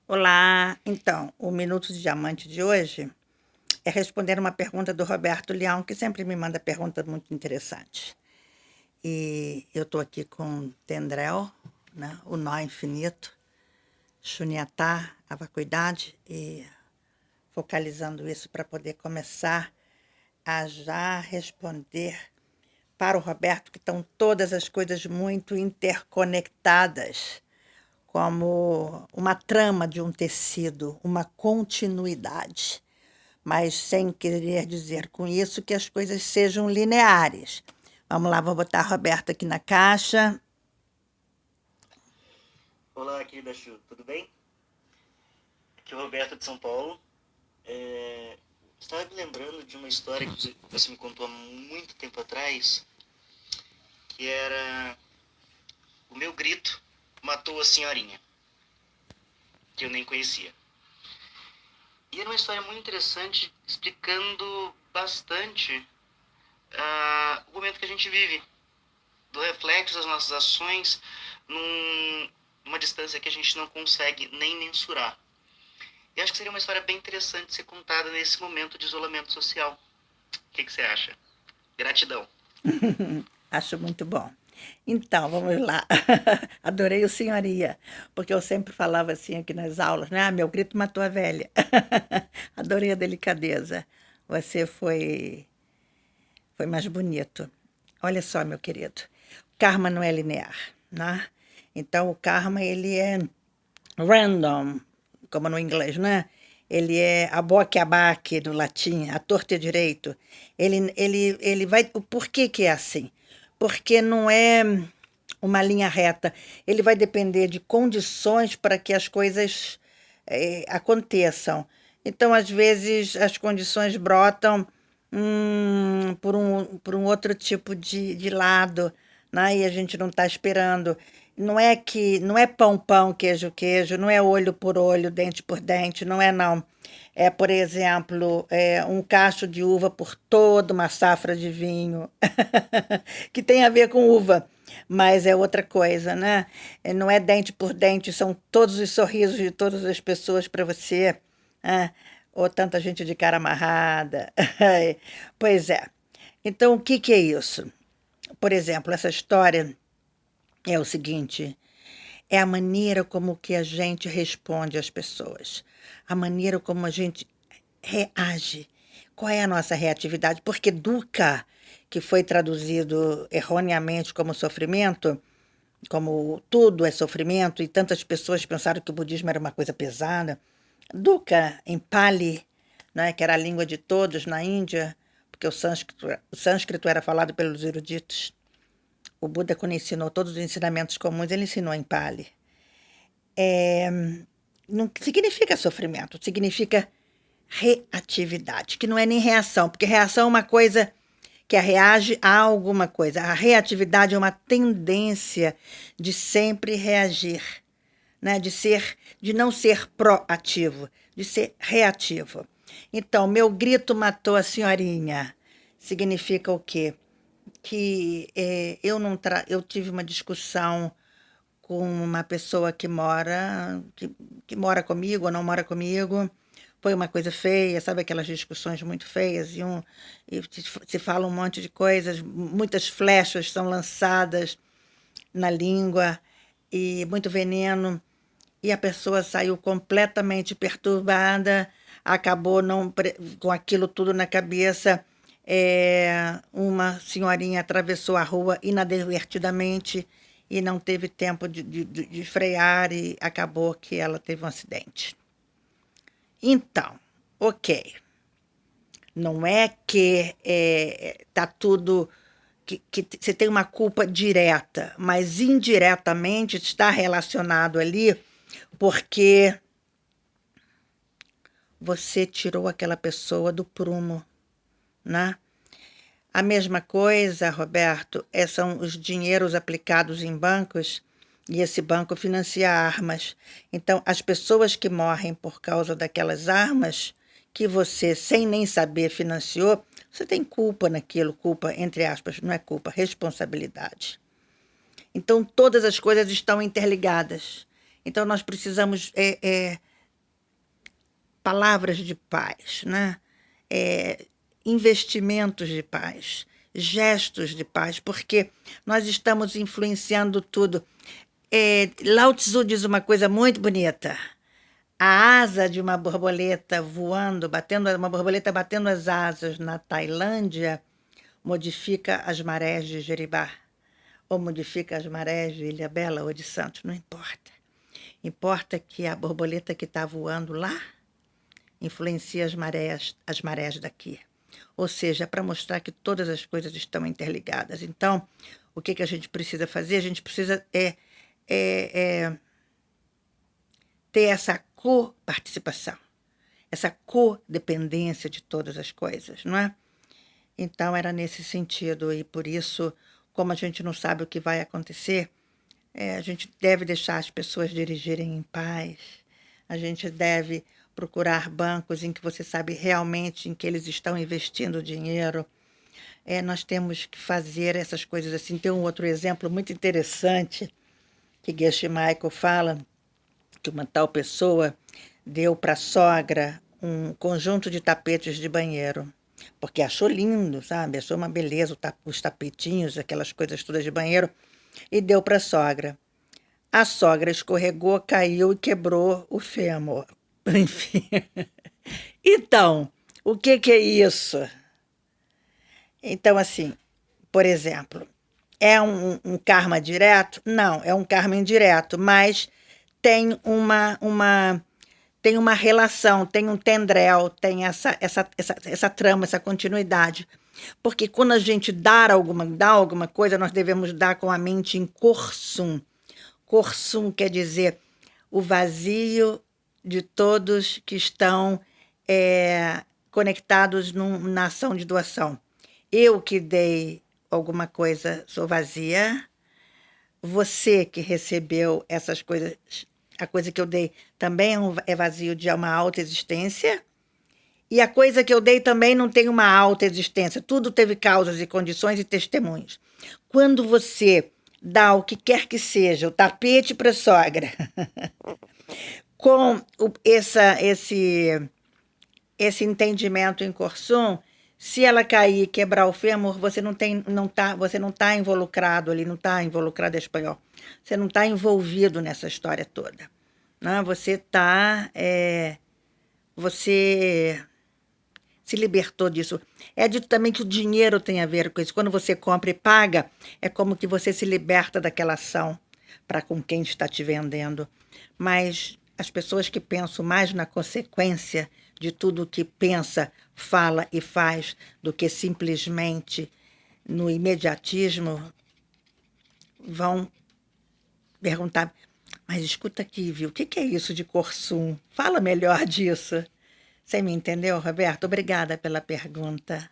Olá, então, o Minuto de Diamante de hoje é responder uma pergunta do Roberto Leão, que sempre me manda perguntas muito interessantes. E eu estou aqui com Tendrel, né, o Nó Infinito, Shunyatar, a vacuidade, e focalizando isso para poder começar a já responder para o Roberto, que estão todas as coisas muito interconectadas, como uma trama de um tecido, uma continuidade, mas sem querer dizer com isso que as coisas sejam lineares. Vamos lá, vou botar a Roberta aqui na caixa. Olá, querida Chu, tudo bem? Aqui é o Roberto de São Paulo. Estava me lembrando de uma história que você me contou há muito tempo atrás, que era o meu grito matou a senhorinha, que eu nem conhecia. E era uma história muito interessante, explicando bastante o momento que a gente vive, do reflexo das nossas ações numa distância que a gente não consegue nem mensurar. E acho que seria uma história bem interessante ser contada nesse momento de isolamento social. O que você acha? Gratidão. Acho muito bom. Então, vamos lá. Adorei o senhoria, porque eu sempre falava assim aqui nas aulas, né? Ah, meu grito matou a velha. Adorei a delicadeza. Você foi mais bonito. Olha só, meu querido, o karma não é linear, né? Então, o karma, ele é random, como no inglês, né? Ele é a boque a baque no latim, a torta e a direito. Ele vai... Por que que é assim? Porque não é uma linha reta. Ele vai depender de condições para que as coisas aconteçam. Então, às vezes, as condições brotam por um outro tipo de lado, né? E a gente não está esperando. Não é pão, pão, queijo, queijo, não é olho por olho, dente por dente, não é não. É, por exemplo, um cacho de uva por toda uma safra de vinho, que tem a ver com uva, mas é outra coisa, né? Não é dente por dente, são todos os sorrisos de todas as pessoas para você, né? Ou tanta gente de cara amarrada. Pois é. Então, o que que é isso? Por exemplo, essa história é o seguinte: é a maneira como que a gente responde às pessoas, a maneira como a gente reage. Qual é a nossa reatividade? Porque dukkha, que foi traduzido erroneamente como sofrimento, como tudo é sofrimento, e tantas pessoas pensaram que o budismo era uma coisa pesada. Dukkha, em Pali, né, que era a língua de todos na Índia, porque o sânscrito era falado pelos eruditos. O Buda, quando ensinou todos os ensinamentos comuns, ele ensinou em Pali. Não significa sofrimento, significa reatividade, que não é nem reação, porque reação é uma coisa que reage a alguma coisa. A reatividade é uma tendência de sempre reagir, né? De não ser proativo, de ser reativo. Então, meu grito matou a senhorinha. Significa o quê? Que eu tive uma discussão com uma pessoa que mora comigo ou não mora comigo. Foi uma coisa feia, sabe aquelas discussões muito feias, e se fala um monte de coisas, muitas flechas são lançadas na língua e muito veneno, e a pessoa saiu completamente perturbada, acabou não, com aquilo tudo na cabeça. Uma senhorinha atravessou a rua inadvertidamente e não teve tempo de frear e acabou que ela teve um acidente. Então, ok, não é que tá tudo que você tem uma culpa direta, mas indiretamente está relacionado ali porque você tirou aquela pessoa do prumo, né? A mesma coisa, Roberto, são os dinheiros aplicados em bancos e esse banco financia armas. Então, as pessoas que morrem por causa daquelas armas que você, sem nem saber, financiou, você tem culpa naquilo, culpa, entre aspas, não é culpa, responsabilidade. Então, todas as coisas estão interligadas. Então, nós precisamos palavras de paz, né? Investimentos de paz, gestos de paz, porque nós estamos influenciando tudo. Lao Tzu diz uma coisa muito bonita. A asa de uma borboleta voando, uma borboleta batendo as asas na Tailândia, modifica as marés de Jeribá, ou modifica as marés de Ilhabela ou de Santos, não importa. Importa que a borboleta que está voando lá influencia as marés daqui. Ou seja, para mostrar que todas as coisas estão interligadas. Então, o que a gente precisa fazer? A gente precisa ter essa coparticipação, essa codependência de todas as coisas, não é? Então, era nesse sentido, e por isso, como a gente não sabe o que vai acontecer, a gente deve deixar as pessoas dirigirem em paz, a gente deve procurar bancos em que você sabe realmente em que eles estão investindo dinheiro. Nós temos que fazer essas coisas assim. Tem um outro exemplo muito interessante que Geshe Michael fala, que uma tal pessoa deu para a sogra um conjunto de tapetes de banheiro, porque achou lindo, sabe? Achou uma beleza os tapetinhos, aquelas coisas todas de banheiro, e deu para a sogra. A sogra escorregou, caiu e quebrou o fêmur. Enfim. Então, o que é isso? Então, assim, por exemplo, é um karma direto? Não, é um karma indireto, mas tem tem uma relação, tem um tendrel, tem essa trama, essa continuidade. Porque quando a gente dá alguma coisa, nós devemos dar com a mente em Korsum. Korsum quer dizer o vazio de todos que estão conectados na ação de doação. Eu que dei alguma coisa sou vazia, você que recebeu essas coisas, a coisa que eu dei também é vazio de uma alta existência, e a coisa que eu dei também não tem uma alta existência, tudo teve causas e condições e testemunhos. Quando você dá o que quer que seja, o tapete para a sogra, com esse entendimento em Korsum, se ela cair e quebrar o fêmur, você não tá involucrado ali, não está involucrado em espanhol, você não está envolvido nessa história toda, né? Você se libertou disso. É dito também que o dinheiro tem a ver com isso. Quando você compra e paga, é como que você se liberta daquela ação para com quem está te vendendo. Mas as pessoas que pensam mais na consequência de tudo o que pensa, fala e faz, do que simplesmente no imediatismo, vão perguntar, mas escuta aqui, viu? O que é isso de Korsum? Fala melhor disso. Você me entendeu, Roberto? Obrigada pela pergunta.